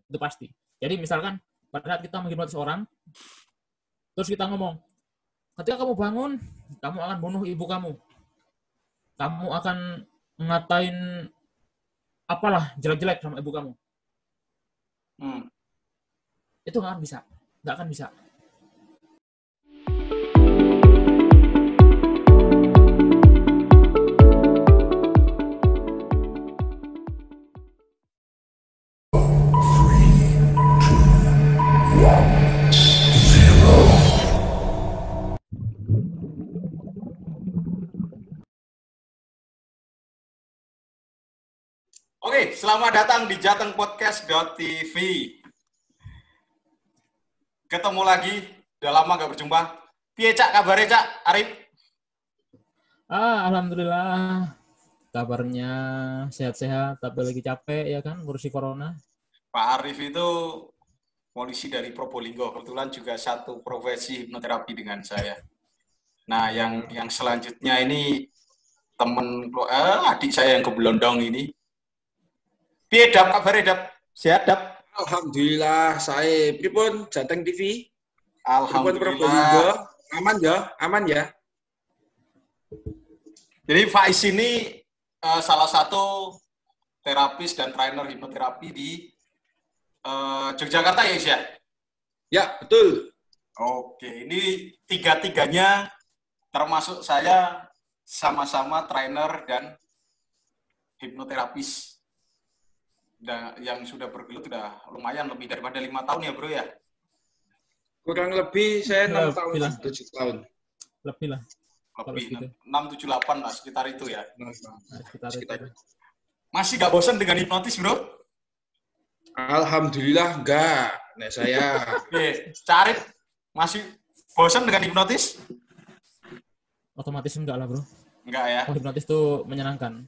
Itu pasti. Jadi misalkan pada saat kita menghipnotis orang, terus kita ngomong, ketika kamu bangun, kamu akan bunuh ibu kamu. Kamu akan ngatain apalah jelek-jelek sama ibu kamu. Itu nggak akan bisa. Oke, selamat datang di jatengpodcast.tv. Ketemu lagi, udah lama gak berjumpa. Piye Cak, kabarnya Cak, Arif? Alhamdulillah. Kabarnya sehat-sehat, tapi lagi capek ya kan, ngurusi corona. Pak Arif itu polisi dari Probolinggo, kebetulan juga satu profesi hipnoterapi dengan saya. Nah, yang selanjutnya ini adik saya yang ke Belondong ini. Piye Dap, kabarnya Dap? Sehat Dap? Alhamdulillah, saya pripun Jateng TV. Pripun Probolinggo. Alhamdulillah. Aman ya. Jadi Faiz ini salah satu terapis dan trainer hipnoterapi di Yogyakarta ya, Is ya? Ya, betul. Oke, ini tiga-tiganya termasuk saya sama-sama trainer dan hipnoterapis. Dan yang sudah bergelut sudah lumayan lebih daripada 5 tahun ya, Bro ya? Kurang lebih saya 6 tahun, Lebih lah. 7 tahun. Lebih lah. Lebih Gitu. 6, 7, 8 lah, sekitar itu ya. Nah, Sekitar. Masih gak bosan dengan hipnotis, Bro? Alhamdulillah enggak. Nah, saya Oke, Carif masih bosan dengan hipnotis? Otomatis enggak lah, Bro. Enggak ya? Oh, hipnotis tuh menyenangkan.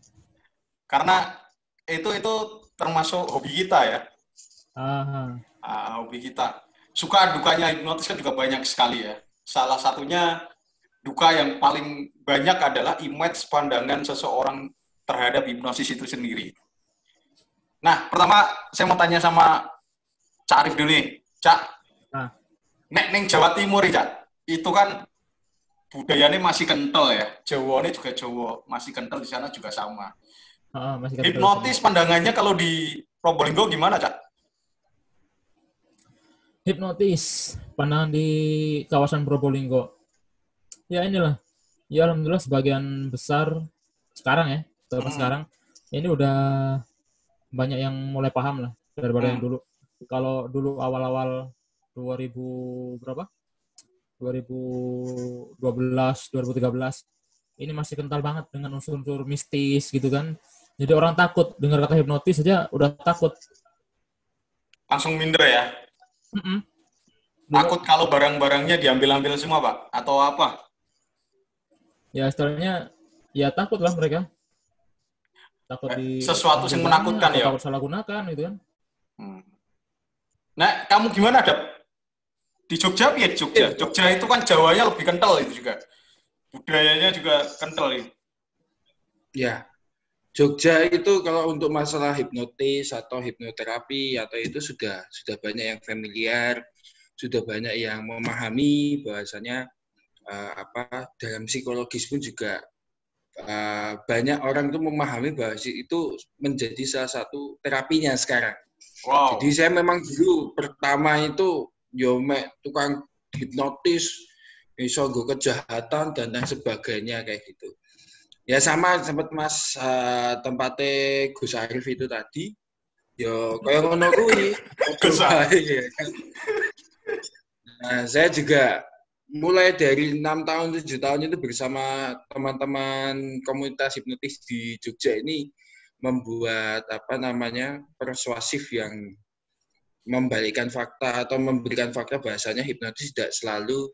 Karena itu termasuk hobi kita ya. Hobi kita. Suka dukanya hipnotis kan juga banyak sekali ya. Salah satunya duka yang paling banyak adalah image pandangan seseorang terhadap hipnosis itu sendiri. Nah, pertama saya mau tanya sama Cak Arif dulu nih. Cak, nek ning Jawa Timur ya, Cak, itu kan budayanya masih kental ya. Jawa ini juga Jawa, masih kental, di sana juga sama. Hipnotis pandangannya kalau di Probolinggo gimana, Cak? Hipnotis pandangan di kawasan Probolinggo. Ya inilah. Ya alhamdulillah sebagian besar sekarang sekarang ini udah banyak yang mulai paham lah daripada yang dulu. Kalau dulu awal-awal 2012, 2013 ini masih kental banget dengan unsur-unsur mistis gitu kan. Jadi orang takut dengar kata hipnotis saja udah takut. Langsung minder ya? Takut kalau barang-barangnya diambil-ambil semua, Pak? Atau apa? Ya istilahnya ya takut lah mereka. Takut sesuatu yang menakutkan ya? Takut salah gunakan gitu kan. Nah, kamu gimana, Dap? Di Jogja ya, Jogja. Jogja itu kan Jawanya lebih kental itu juga. Budayanya juga kental ini. Ya. Jogja itu kalau untuk masalah hipnotis atau hipnoterapi atau itu sudah banyak yang familiar, sudah banyak yang memahami bahwasanya dalam psikologis pun juga banyak orang itu memahami bahwa itu menjadi salah satu terapinya sekarang. Wow. Jadi saya memang dulu pertama itu tukang hipnotis, iso nggo kejahatan dan lain sebagainya kayak gitu. Ya sama sempat Mas tempatnya Gus Arif itu tadi. Yo kayak ngono kuwi. Nah, saya juga mulai dari 6 tahun 7 tahun itu bersama teman-teman komunitas hipnotis di Jogja ini membuat persuasif yang membalikkan fakta atau memberikan fakta bahasanya hipnotis tidak selalu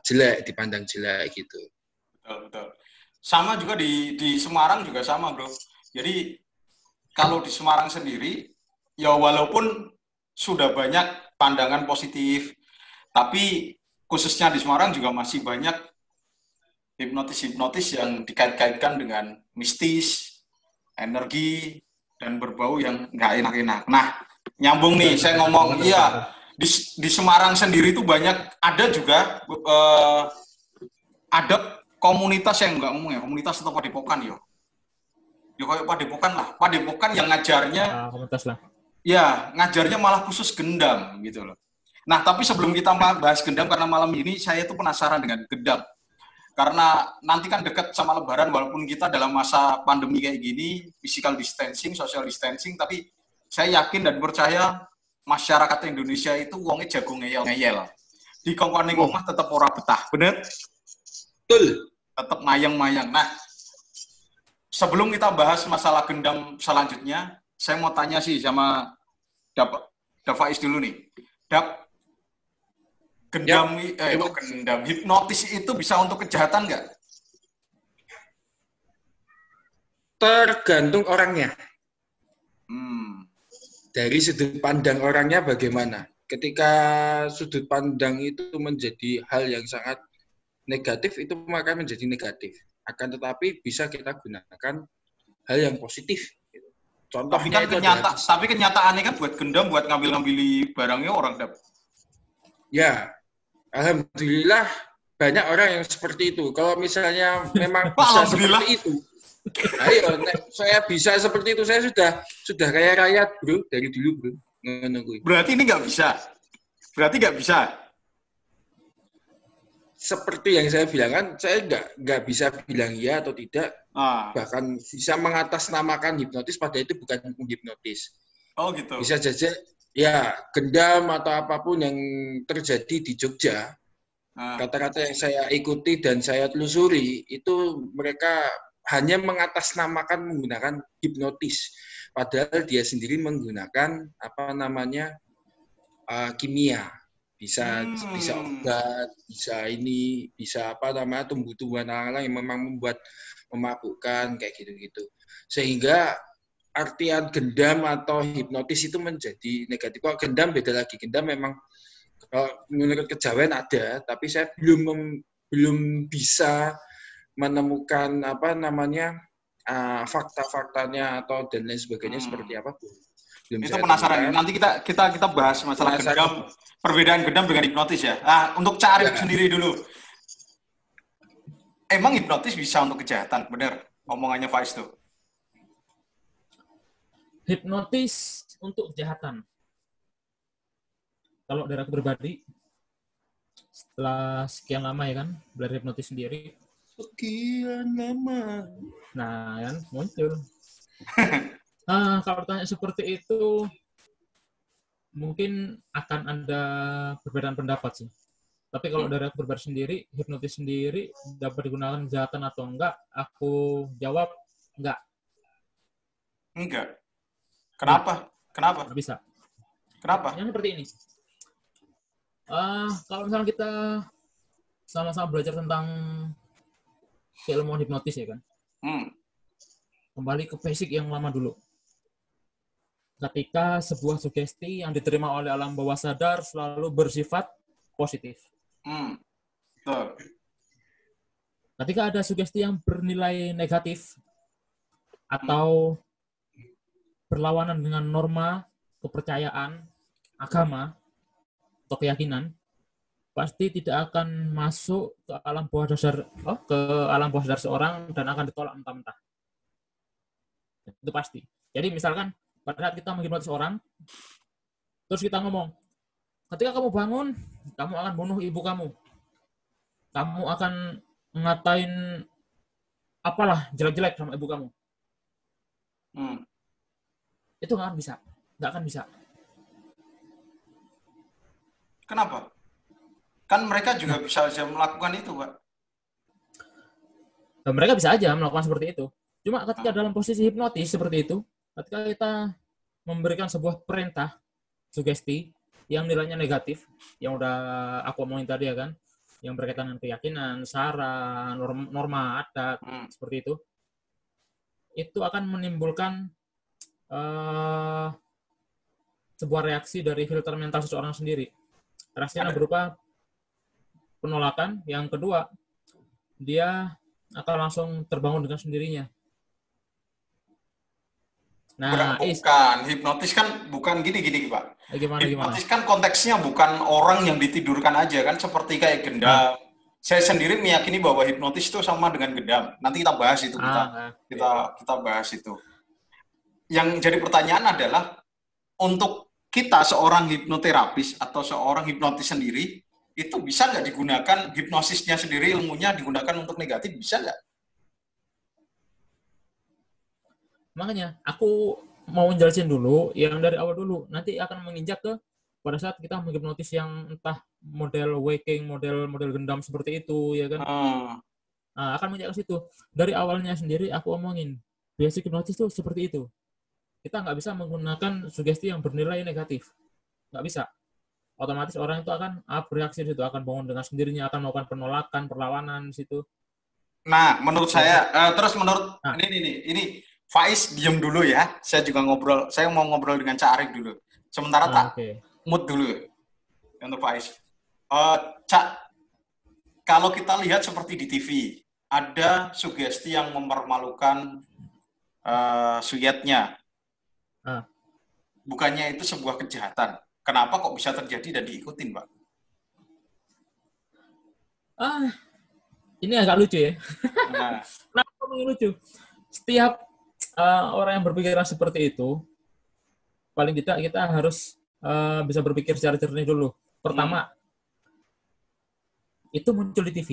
jelek, dipandang jelek gitu. Betul. Sama juga di Semarang juga sama, Bro. Jadi kalau di Semarang sendiri, ya walaupun sudah banyak pandangan positif, tapi khususnya di Semarang juga masih banyak hipnotis-hipnotis yang dikait-kaitkan dengan mistis, energi, dan berbau yang nggak enak-enak. Nah, Nyambung nih, saya ngomong, iya, di Semarang sendiri itu banyak, ada juga, ada komunitas yang enggak ngomong ya, komunitas atau padepokan yo. Yo kayak padepokan lah, padepokan yang ngajarnya, komunitas lah. ya ngajarnya malah khusus gendam gitu loh. Nah, tapi sebelum kita bahas gendam, karena malam ini saya tuh penasaran dengan gendam. Karena nanti kan dekat sama Lebaran, walaupun kita dalam masa pandemi kayak gini, physical distancing, social distancing, tapi saya yakin dan percaya masyarakat Indonesia itu wongnya jago ngeyel-ngeyel. Di kongkoning omah tetap ora betah, bener? Betul. Tetap mayang-mayang. Nah, sebelum kita bahas masalah gendam selanjutnya, saya mau tanya sih sama Faiz dulu nih. Dap, gendam, gendam, hipnotis itu bisa untuk kejahatan nggak? Tergantung orangnya. Dari sudut pandang orangnya bagaimana. Ketika sudut pandang itu menjadi hal yang sangat negatif, itu maka menjadi negatif. Akan tetapi bisa kita gunakan hal yang positif. Contohnya tapi kenyataannya kan buat gendam, buat ngambil-ngambil barangnya orang, Dap. Ya, alhamdulillah banyak orang yang seperti itu. Kalau misalnya memang bisa seperti itu, ayo, saya bisa seperti itu. Saya sudah kayak rakyat, bro, dari dulu, bro. Berarti ini nggak bisa. Berarti nggak bisa. Seperti yang saya bilang kan, saya nggak bisa bilang iya atau tidak. Bahkan bisa mengatasnamakan hipnotis, padahal itu bukan menghipnotis. Oh gitu. Bisa saja, ya, gendam atau apapun yang terjadi di Jogja, kata-kata yang saya ikuti dan saya telusuri, itu mereka hanya mengatasnamakan menggunakan hipnotis. Padahal dia sendiri menggunakan kimia. Bisa obat, bisa ini, bisa tumbuh-tumbuhan alang yang memang memabukkan kayak gitu-gitu. Sehingga artian gendam atau hipnotis itu menjadi negatif. Kalau gendam beda lagi. Gendam memang menurut kejawen ada, tapi saya belum bisa menemukan fakta-faktanya atau dan lain sebagainya seperti apa. Itu penasaran. Nanti kita bahas masalah gendam, perbedaan gendam dengan hipnotis ya. Nah, untuk Cak Arif sendiri dulu. Emang hipnotis bisa untuk kejahatan, benar? Omongannya Faiz tuh. Hipnotis untuk kejahatan. Kalau dari aku pribadi, setelah sekian lama ya kan, belajar hipnotis sendiri. Sekian lama. Nah, kan muncul. Kalau tanya seperti itu, mungkin akan ada perbedaan pendapat sih. Tapi kalau dari aku pribadi sendiri, hipnotis sendiri dapat digunakan kejahatan atau enggak, aku jawab enggak. Enggak. Kenapa? Kenapa? Nggak bisa. Kenapa? Yang seperti ini. Kalau misalnya kita sama-sama belajar tentang keilmuan hipnotis ya kan, kembali ke basic yang lama dulu. Ketika sebuah sugesti yang diterima oleh alam bawah sadar selalu bersifat positif. Ketika ada sugesti yang bernilai negatif atau berlawanan dengan norma, kepercayaan, agama, atau keyakinan, pasti tidak akan masuk ke alam bawah sadar seorang dan akan ditolak mentah-mentah. Itu pasti. Jadi misalkan pada saat kita menghipnotis orang, terus kita ngomong, ketika kamu bangun, kamu akan bunuh ibu kamu. Kamu akan ngatain apalah jelek-jelek sama ibu kamu. Itu nggak akan bisa. Kenapa? Kan mereka juga bisa aja melakukan itu, Pak. Dan mereka bisa aja melakukan seperti itu. Cuma ketika dalam posisi hipnotis seperti itu, ketika kita memberikan sebuah perintah, sugesti, yang nilainya negatif, yang udah aku omongin tadi ya kan, yang berkaitan dengan keyakinan, sara, norma adat, seperti itu akan menimbulkan sebuah reaksi dari filter mental seseorang sendiri. Reaksinya berupa penolakan. Yang kedua, dia akan langsung terbangun dengan sendirinya. Nah, bukan. Hipnotis kan bukan gini, Pak. gimana? Hipnotis kan konteksnya bukan orang yang ditidurkan aja kan, seperti kayak Ah, gendam. Saya sendiri meyakini bahwa hipnotis itu sama dengan gendam. Nanti kita bahas itu, oke. kita bahas itu. Yang jadi pertanyaan adalah, untuk kita seorang hipnoterapis atau seorang hipnotis sendiri, itu bisa nggak digunakan hipnosisnya sendiri, ilmunya digunakan untuk negatif, bisa nggak? Makanya aku mau jelasin dulu yang dari awal dulu. Nanti akan menginjak ke pada saat kita menghipnotis yang entah model waking, model gendam seperti itu, ya kan? Hmm. Nah, akan menginjak ke situ. Dari awalnya sendiri aku omongin, basic hipnotis itu seperti itu. Kita nggak bisa menggunakan sugesti yang bernilai negatif. Nggak bisa. Otomatis orang itu akan bereaksi di situ, akan bangun dengan sendirinya, akan melakukan penolakan, perlawanan di situ. Nah, menurut saya, terus menurut Nah, ini Faiz diem dulu ya. Saya juga saya mau ngobrol dengan Cak Arif dulu. Sementara oke. mood dulu untuk Faiz. Cak, kalau kita lihat seperti di TV, ada sugesti yang mempermalukan suyetnya. Ah. Bukannya itu sebuah kejahatan. Kenapa kok bisa terjadi dan diikutin, Pak? Ini agak lucu ya. Nah. Kenapa lucu? Setiap orang yang berpikiran seperti itu, paling tidak kita harus bisa berpikir secara jernih dulu. Pertama, itu muncul di TV.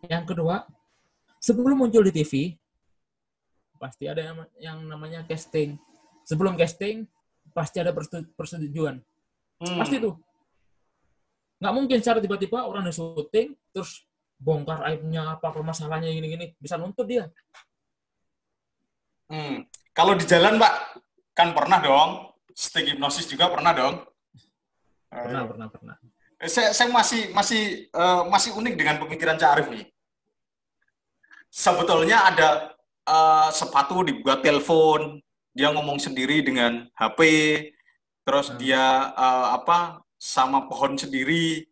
Yang kedua, sebelum muncul di TV, pasti ada yang namanya casting. Sebelum casting, pasti ada persetujuan. Pasti tuh. Nggak mungkin secara tiba-tiba orang yang syuting, terus bongkar aibnya, apa permasalahannya, gini-gini. Bisa nuntut dia. Kalau di jalan, Pak, kan pernah dong. Sting hipnosis juga pernah dong. Pernah. Saya masih unik dengan pemikiran Cak Arif nih. Sebetulnya ada sepatu dibuat telepon, dia ngomong sendiri dengan HP, terus dia sama pohon sendiri.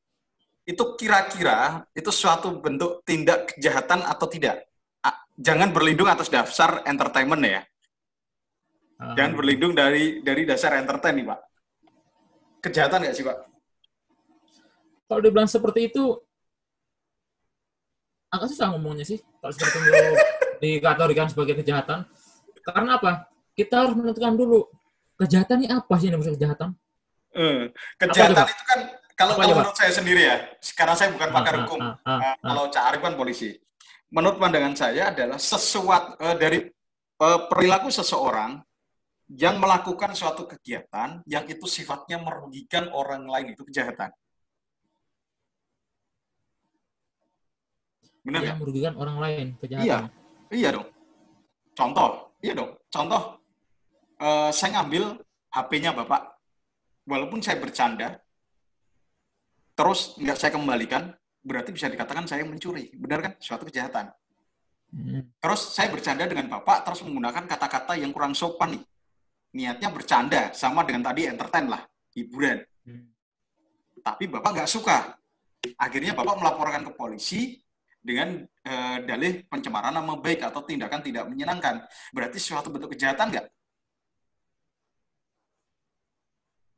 Itu kira-kira itu suatu bentuk tindak kejahatan atau tidak? Jangan berlindung atas dasar entertainment ya. Jangan berlindung dari dasar entertain nih, Pak. Kejahatan nggak sih, Pak? Kalau dibilang seperti itu, agak susah ngomongnya sih. Kalau seperti itu dikategorikan sebagai kejahatan. Karena apa? Kita harus menentukan dulu, kejahatan ini apa sih yang maksud kejahatan? Kejahatan itu kan, kalau menurut saya sendiri ya, sekarang saya bukan pakar hukum, kalau Cak Arif kan polisi. Menurut pandangan saya adalah sesuatu dari perilaku seseorang yang melakukan suatu kegiatan yang itu sifatnya merugikan orang lain, itu kejahatan. Benar yang merugikan orang lain, kejahatan. Iya dong. Contoh, saya ngambil HP-nya Bapak, walaupun saya bercanda, terus nggak saya kembalikan, berarti bisa dikatakan saya mencuri. Benar kan? Suatu kejahatan. Terus saya bercanda dengan Bapak, terus menggunakan kata-kata yang kurang sopan nih. Niatnya bercanda, sama dengan tadi entertain lah, hiburan. Tapi Bapak nggak suka. Akhirnya Bapak melaporkan ke polisi dengan dalih pencemaran nama baik atau tindakan tidak menyenangkan. Berarti suatu bentuk kejahatan nggak?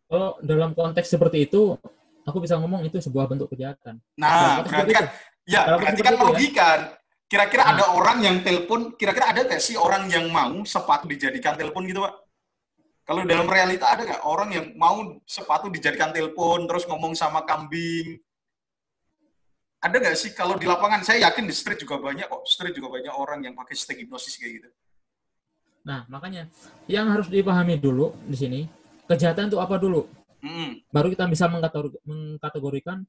Kalau dalam konteks seperti itu, aku bisa ngomong itu sebuah bentuk kejahatan. Nah, berarti kan merugikan. Kira-kira ada orang yang telepon, kira-kira ada nggak sih orang yang mau sepatu dijadikan telepon gitu, Pak? Kalau dalam realita ada nggak orang yang mau sepatu dijadikan telepon, terus ngomong sama kambing? Ada nggak sih kalau di lapangan? Saya yakin di street juga banyak kok. Street juga banyak orang yang pakai sting hipnosis kayak gitu. Nah, makanya yang harus dipahami dulu di sini, kejahatan itu apa dulu? Baru kita bisa mengkategorikan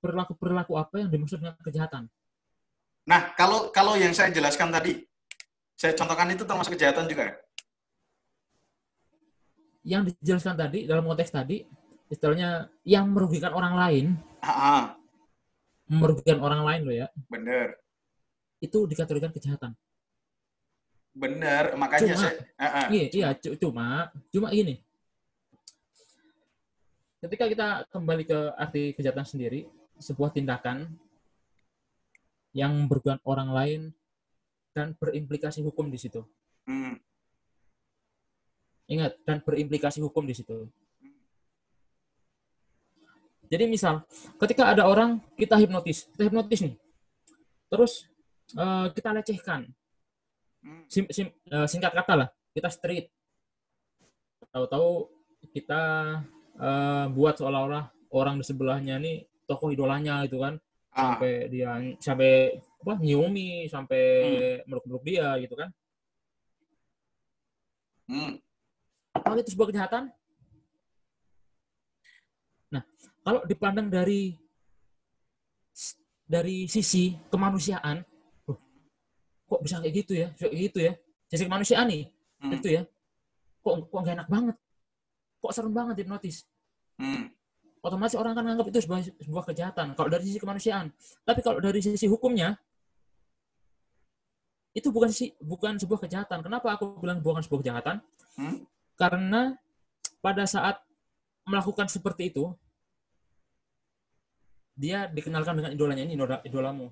perilaku-perilaku apa yang dimaksud dengan kejahatan. Nah, kalau yang saya jelaskan tadi, saya contohkan itu termasuk kejahatan juga? Yang dijelaskan tadi, dalam konteks tadi, istilahnya yang merugikan orang lain, merugikan orang lain loh ya. Bener. Itu dikategorikan kejahatan. Bener, makanya cuma gini. Ketika kita kembali ke arti kejahatan sendiri, sebuah tindakan yang merugikan orang lain dan berimplikasi hukum di situ. Ingat, dan berimplikasi hukum di situ. Jadi misal, ketika ada orang kita hipnotis nih, terus kita lecehkan, singkat kata lah, kita street, tahu-tahu kita buat seolah-olah orang di sebelahnya nih tokoh idolanya gitu kan, sampai nyiumi, sampai meluk-meluk dia gitu kan. Apakah itu sebuah kejahatan? Nah, kalau dipandang dari sisi kemanusiaan, kok bisa kayak gitu ya? Sisi kemanusiaan nih, itu ya. Kok nggak enak banget? Kok serem banget hipnotis? Otomatis orang kan nganggap itu sebuah kejahatan. Kalau dari sisi kemanusiaan, tapi kalau dari sisi hukumnya, itu bukan sebuah kejahatan. Kenapa aku bilang bukan sebuah kejahatan? Karena pada saat melakukan seperti itu, dia dikenalkan dengan idolanya, ini idolamu.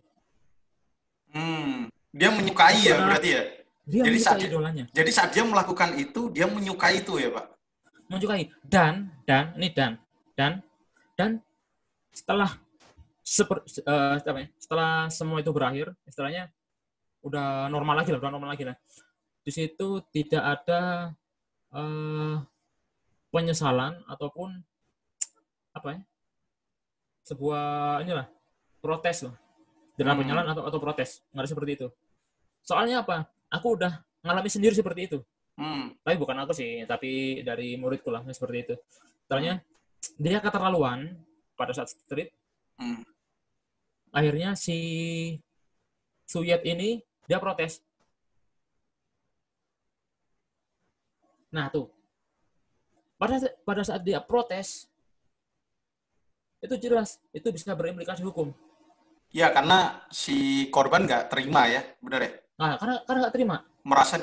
Dia menyukai ya berarti ya? Dia jadi menyukai idolanya. Jadi saat dia melakukan itu, dia menyukai itu ya Pak? Menyukai. Dan setelah setelah semua itu berakhir, istilahnya udah normal lagi lah. Di situ tidak ada penyesalan ataupun sebuah protes lah, dalam penyesalan atau protes, nggak ada seperti itu. Soalnya apa? Aku udah ngalami sendiri seperti itu. Tapi bukan aku sih, tapi dari muridku lah seperti itu. Soalnya dia keterlaluan pada saat street. Akhirnya si Suyet ini dia protes. Nah tuh, pada saat dia protes, itu jelas, itu bisa berimplikasi hukum. Ya, karena si korban nggak terima ya, benar ya? Nah, karena nggak terima. Merasa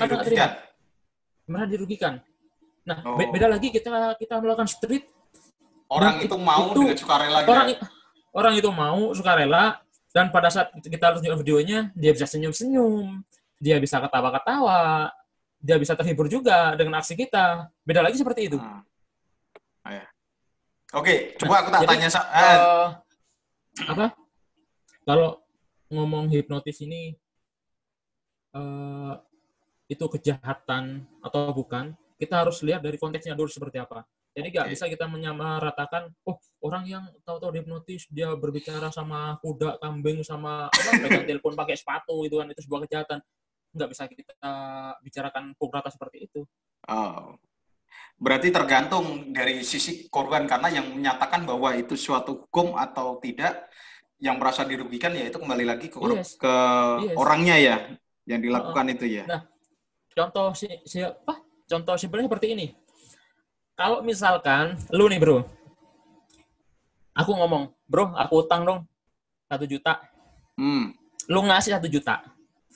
dirugikan. Nah, beda lagi kita melakukan street. Orang itu mau dengan sukarela. Orang itu mau sukarela, dan pada saat kita tunjukkan videonya, dia bisa senyum-senyum, dia bisa ketawa-ketawa, dia bisa terhibur juga dengan aksi kita. Beda lagi seperti itu. Oke, coba aku tanya. Kalau ngomong hipnotis ini itu kejahatan atau bukan, kita harus lihat dari konteksnya dulu seperti apa. Jadi nggak bisa kita menyamaratakan, orang yang tahu-tahu hipnotis, dia berbicara sama kuda, kambing, sama pegang telepon pakai sepatu, itu kan, itu sebuah kejahatan. Nggak bisa kita bicarakan pukul rata seperti itu. Berarti tergantung dari sisi korban, karena yang menyatakan bahwa itu suatu hukum atau tidak, yang merasa dirugikan ya itu kembali lagi ke orangnya ya, yang dilakukan itu ya. Nah, contoh simpelnya seperti ini. Kalau misalkan lu nih bro, aku ngomong, bro, aku utang dong 1 juta. Lu ngasih 1 juta,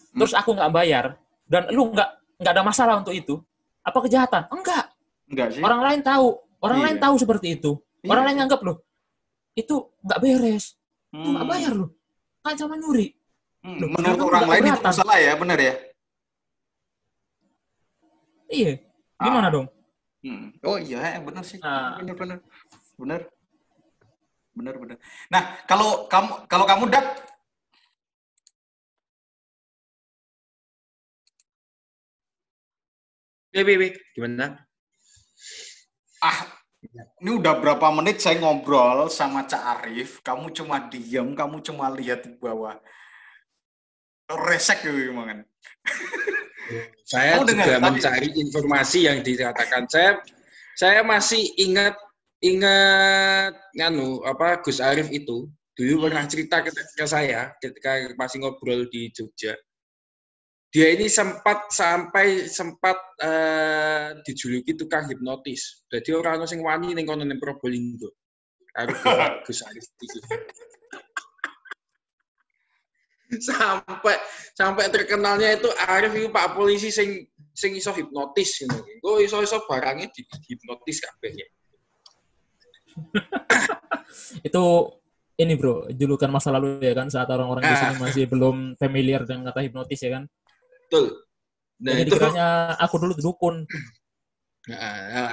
terus aku nggak bayar, dan lu nggak ada masalah untuk itu, apa kejahatan? Enggak sih. Orang lain tahu seperti itu. Orang lain nganggap loh, itu nggak beres, itu nggak bayar loh, kan sama nyuri. Menurut orang lain itu masalah ya, benar ya? Iya, gimana dong? Oh iya, benar sih. Benar. Nah, kalau kamu Dat, gimana? Ini udah berapa menit saya ngobrol sama Cak Arif, kamu cuma diam, kamu cuma lihat di bawah. Resek gitu gimana? Saya juga mencari informasi yang dikatakan. Saya masih ingat Gus Arif itu dulu pernah cerita ke saya ketika masih ngobrol di Jogja. Dia ini sempat dijuluki tukang hipnotis. Jadi orang sing wani ning kono ning Probolinggo. Gus Arif itu. sampai terkenalnya itu Arif itu Pak Polisi sing iso hipnotis ngono. Kok iso barangnya dihipnotis kabehnya. Itu ini bro, julukan masa lalu ya kan, saat orang-orang di sini masih belum familiar dengan kata hipnotis ya kan. Betul. Nah, jadi dikiranya aku dulu dukun. Nah,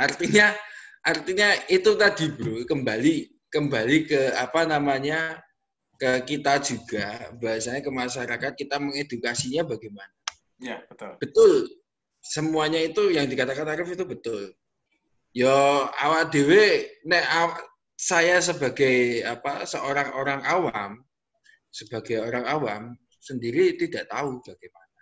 artinya itu tadi bro, kembali ke apa namanya, ke kita juga, bahasanya ke masyarakat, kita mengedukasinya bagaimana. Ya, betul. Betul, semuanya itu yang dikatakan Arif itu betul. Yo awak dewe, saya sebagai seorang orang awam sendiri tidak tahu bagaimana.